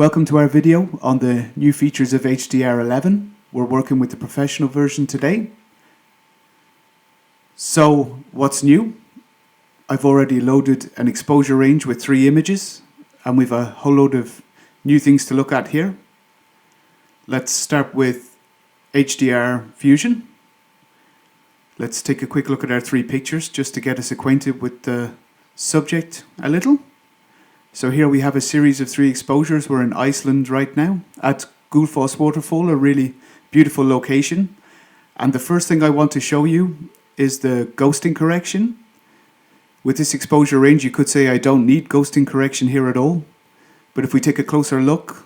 Welcome to our video on the new features of HDR11. We're working with the professional version today. So what's new? I've already loaded an exposure range with 3 images and we've a whole load of new things to look at here. Let's start with HDR Fusion. Let's take a quick look at our 3 pictures just to get us acquainted with the subject a little. So here we have a series of 3 exposures. We're in Iceland right now at Gullfoss Waterfall, a really beautiful location. And the first thing I want to show you is the ghosting correction. With this exposure range, you could say I don't need ghosting correction here at all. But if we take a closer look,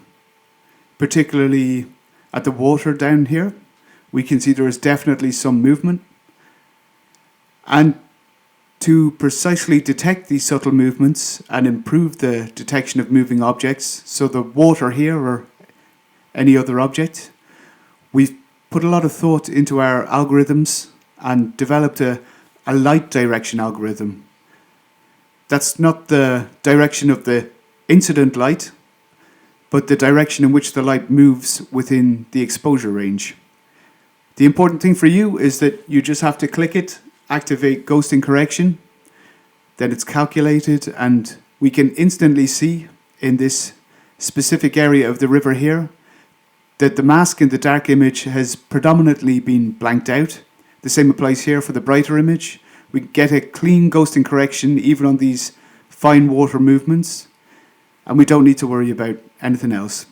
particularly at the water down here, we can see there is definitely some movement. And to precisely detect these subtle movements and improve the detection of moving objects, so the water here or any other object, we've put a lot of thought into our algorithms and developed a light direction algorithm. That's not the direction of the incident light, but the direction in which the light moves within the exposure range. The important thing for you is that you just have to click it, activate ghosting correction, then it's calculated, and we can instantly see in this specific area of the river here that the mask in the dark image has predominantly been blanked out. The same applies here for the brighter image. We get a clean ghosting correction even on these fine water movements, and we don't need to worry about anything else.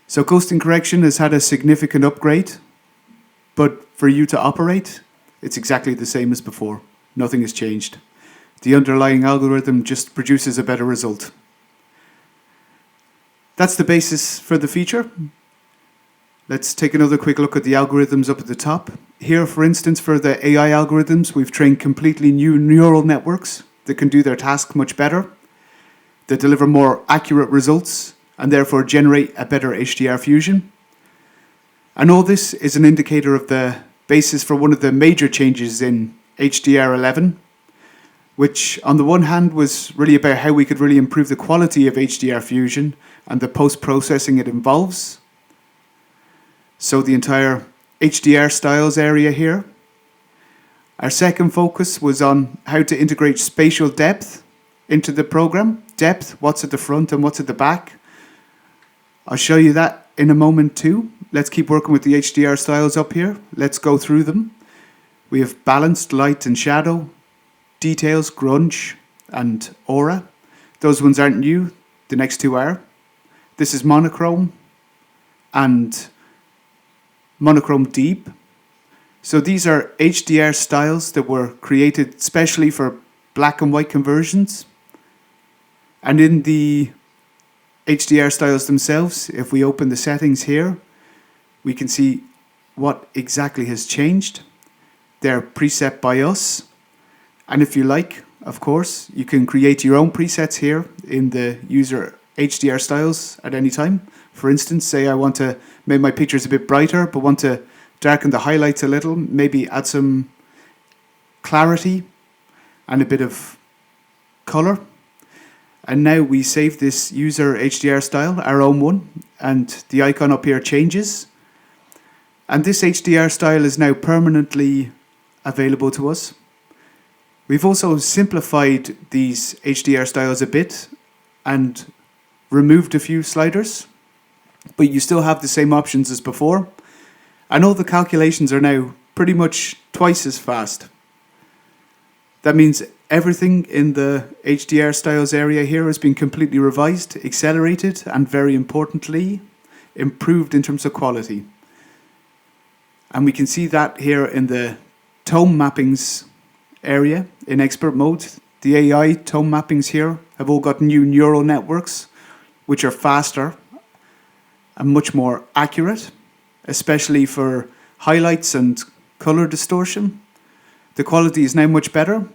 So ghosting correction has had a significant upgrade, but for you to operate, it's exactly the same as before. Nothing has changed. The underlying algorithm just produces a better result. That's the basis for the feature. Let's take another quick look at the algorithms up at the top. Here, for instance, for the AI algorithms, we've trained completely new neural networks that can do their task much better, that deliver more accurate results, and therefore generate a better HDR fusion. And all this is an indicator of the basis for one of the major changes in HDR11, which on the one hand was really about how we could really improve the quality of HDR fusion and the post-processing it involves. So the entire HDR styles area here. Our second focus was on how to integrate spatial depth into the program. Depth, what's at the front and what's at the back. I'll show you that in a moment too. Let's keep working with the HDR styles up here. Let's go through them. We have balanced light and shadow, details, grunge, and aura. Those ones aren't new. The next 2 are. This is monochrome and monochrome deep. So these are HDR styles that were created specially for black and white conversions. And in the HDR styles themselves, if we open the settings here, we can see what exactly has changed. They're preset by us. And if you like, of course, you can create your own presets here in the user HDR styles at any time. For instance, say I want to make my pictures a bit brighter, but want to darken the highlights a little, maybe add some clarity and a bit of color. And now we save this user HDR style, our own one, and the icon up here changes. And this HDR style is now permanently available to us. We've also simplified these HDR styles a bit and removed a few sliders, but you still have the same options as before. And all the calculations are now pretty much twice as fast. That means everything in the HDR styles area here has been completely revised, accelerated, and very importantly, improved in terms of quality. And we can see that here in the tone mappings area in expert mode. The AI tone mappings here have all got new neural networks, which are faster and much more accurate, especially for highlights and color distortion. The quality is now much better.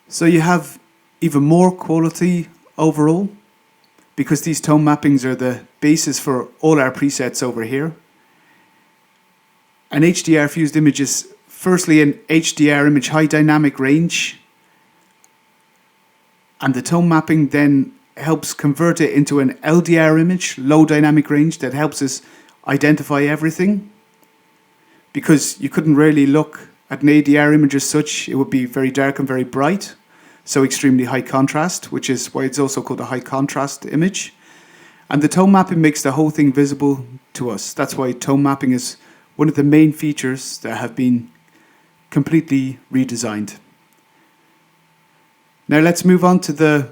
So you have even more quality overall because these tone mappings are the basis for all our presets over here. And HDR fused images, firstly an HDR image high dynamic range, and the tone mapping then helps convert it into an LDR image, low dynamic range, that helps us identify everything. Because you couldn't really look at an ADR image as such, it would be very dark and very bright, so extremely high contrast, which is why it's also called a high contrast image. And the tone mapping makes the whole thing visible to us. That's why tone mapping is one of the main features that have been completely redesigned. Now let's move on to the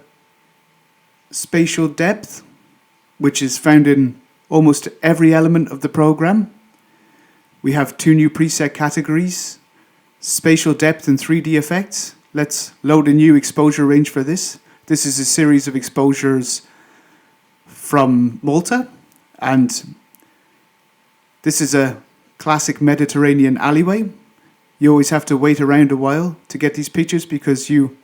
spatial depth, which is found in almost every element of the program. We have two new preset categories, spatial depth and 3D effects. Let's load a new exposure range for this. This is a series of exposures from Malta, and this is a classic Mediterranean alleyway. You always have to wait around a while to get these pictures because you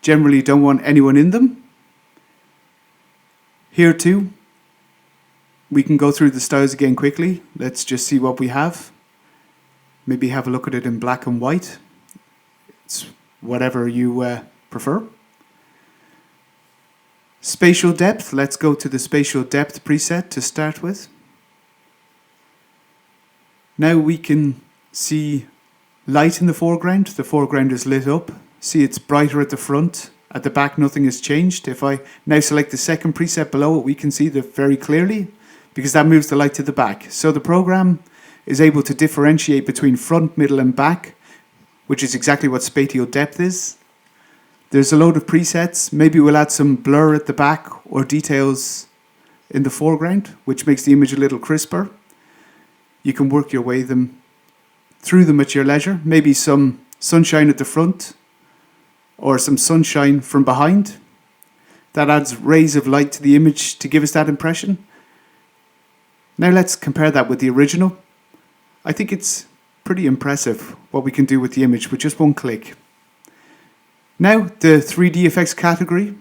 generally don't want anyone in them. Here too, we can go through the styles again quickly. Let's just see what we have. Maybe have a look at it in black and white. It's whatever you prefer. Spatial depth, let's go to the spatial depth preset to start with. Now we can see light in the foreground. The foreground is lit up. See, it's brighter at the front. At the back, nothing has changed. If I now select the second preset below it, we can see that very clearly because that moves the light to the back. So the program is able to differentiate between front, middle, and back, which is exactly what spatial depth is. There's a load of presets. Maybe we'll add some blur at the back or details in the foreground, which makes the image a little crisper. You can work your way through them at your leisure. Maybe some sunshine at the front or some sunshine from behind. That adds rays of light to the image to give us that impression. Now let's compare that with the original. I think it's pretty impressive what we can do with the image with just one click. Now the 3D effects category,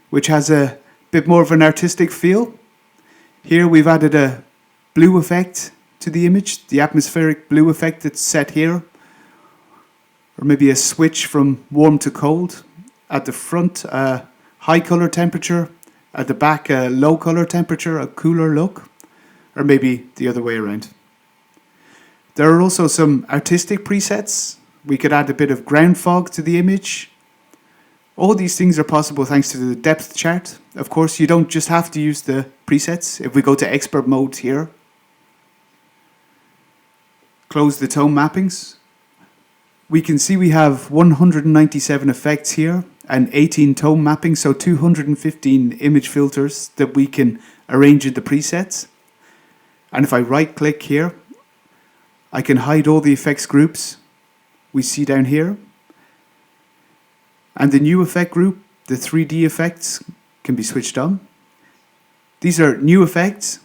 which has a bit more of an artistic feel. Here we've added a blue effect to the image, the atmospheric blue effect that's set here. Or maybe a switch from warm to cold. At the front, a high color temperature. At the back, a low color temperature, a cooler look. Or maybe the other way around. There are also some artistic presets. We could add a bit of ground fog to the image. All these things are possible thanks to the depth chart. Of course, you don't just have to use the presets. If we go to expert mode here, close the tone mappings, we can see we have 197 effects here and 18 tone mappings, so 215 image filters that we can arrange in the presets. And if I right click here, I can hide all the effects groups we see down here. And the new effect group, the 3D effects, can be switched on. These are new effects.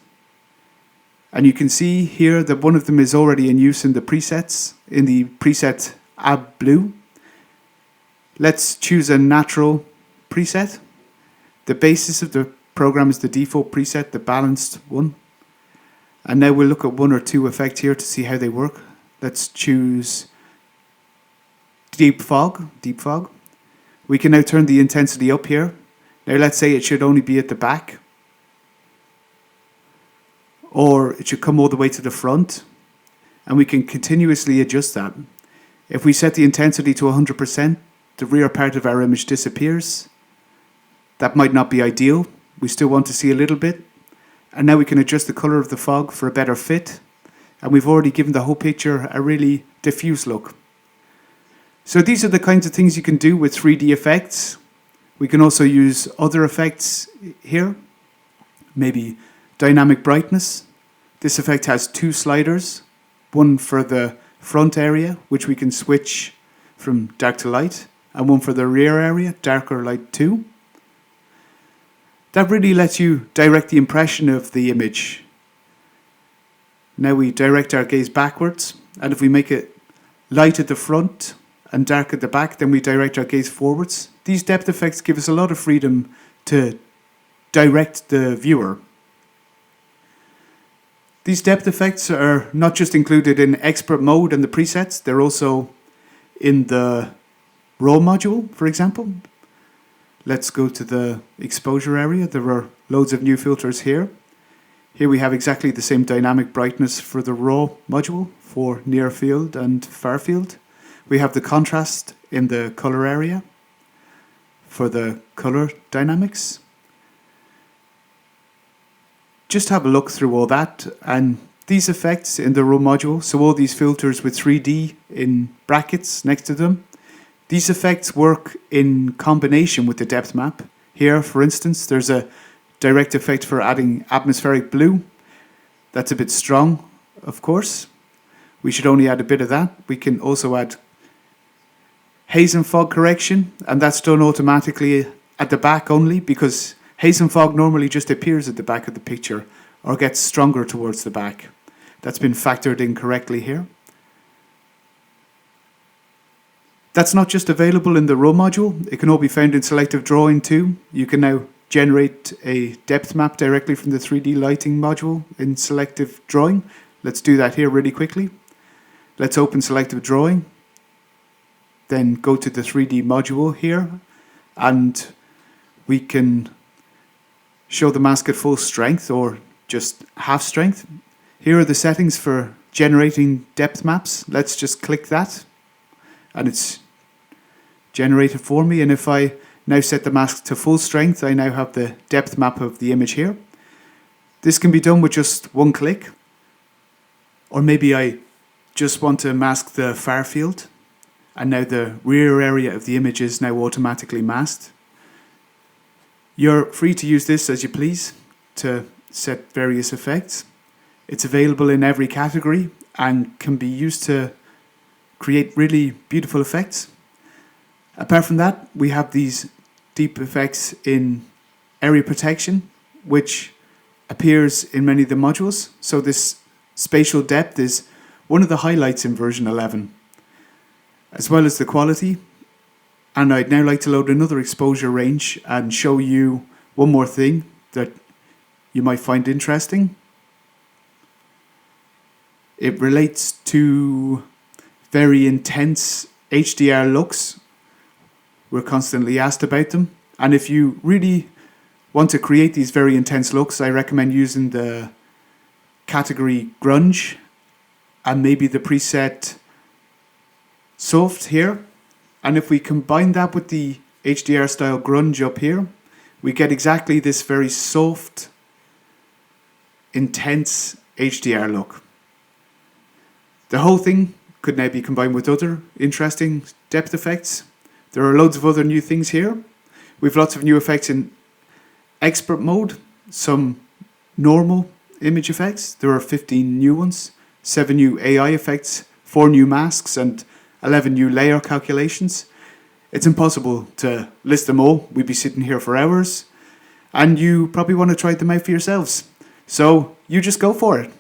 And you can see here that one of them is already in use in the presets, in the preset AB Blue. Let's choose a natural preset. The basis of the program is the default preset, the balanced one. And now we'll look at one or two effects here to see how they work. Let's choose deep fog. We can now turn the intensity up here. Now let's say it should only be at the back. Or it should come all the way to the front. And we can continuously adjust that. If we set the intensity to 100%, the rear part of our image disappears. That might not be ideal. We still want to see a little bit. And now we can adjust the color of the fog for a better fit. And we've already given the whole picture a really diffuse look. So these are the kinds of things you can do with 3D effects. We can also use other effects here. Maybe dynamic brightness. This effect has two sliders. One for the front area, which we can switch from dark to light. And one for the rear area, dark or light 2. That really lets you direct the impression of the image. Now we direct our gaze backwards. And if we make it light at the front and dark at the back, then we direct our gaze forwards. These depth effects give us a lot of freedom to direct the viewer. These depth effects are not just included in expert mode and the presets, they're also in the raw module, for example. Let's go to the exposure area. There are loads of new filters here. Here we have exactly the same dynamic brightness for the raw module for near field and far field. We have the contrast in the color area for the color dynamics. Just have a look through all that, and these effects in the raw module, so all these filters with 3D in brackets next to them, these effects work in combination with the depth map. Here, for instance, there's a direct effect for adding atmospheric blue. That's a bit strong, of course. We should only add a bit of that. We can also add haze and fog correction, and that's done automatically at the back only, because haze and fog normally just appears at the back of the picture or gets stronger towards the back. That's been factored in correctly here. That's not just available in the raw module, it can all be found in selective drawing too. You can now generate a depth map directly from the 3D lighting module in selective drawing. Let's do that here really quickly. Let's open selective drawing, then go to the 3D module here, and we can show the mask at full strength or just half strength. Here are the settings for generating depth maps. Let's just click that and it's generated for me. And if I now set the mask to full strength, I now have the depth map of the image here. This can be done with just one click, or maybe I just want to mask the far field, and now the rear area of the image is now automatically masked. You're free to use this as you please to set various effects. It's available in every category and can be used to create really beautiful effects. Apart from that, we have these deep effects in area protection, which appears in many of the modules. So this spatial depth is one of the highlights in version 11, as well as the quality. And I'd now like to load another exposure range and show you one more thing that you might find interesting. It relates to very intense HDR looks. We're constantly asked about them. And if you really want to create these very intense looks, I recommend using the category grunge and maybe the preset soft here. And if we combine that with the HDR style grunge up here, we get exactly this very soft, intense HDR look. The whole thing could now be combined with other interesting depth effects. There are loads of other new things here. We've lots of new effects in expert mode, some normal image effects. There are 15 new ones, 7 new AI effects, 4 new masks, and 11 new layer calculations. It's impossible to list them all. We'd be sitting here for hours, and you probably want to try them out for yourselves. So you just go for it.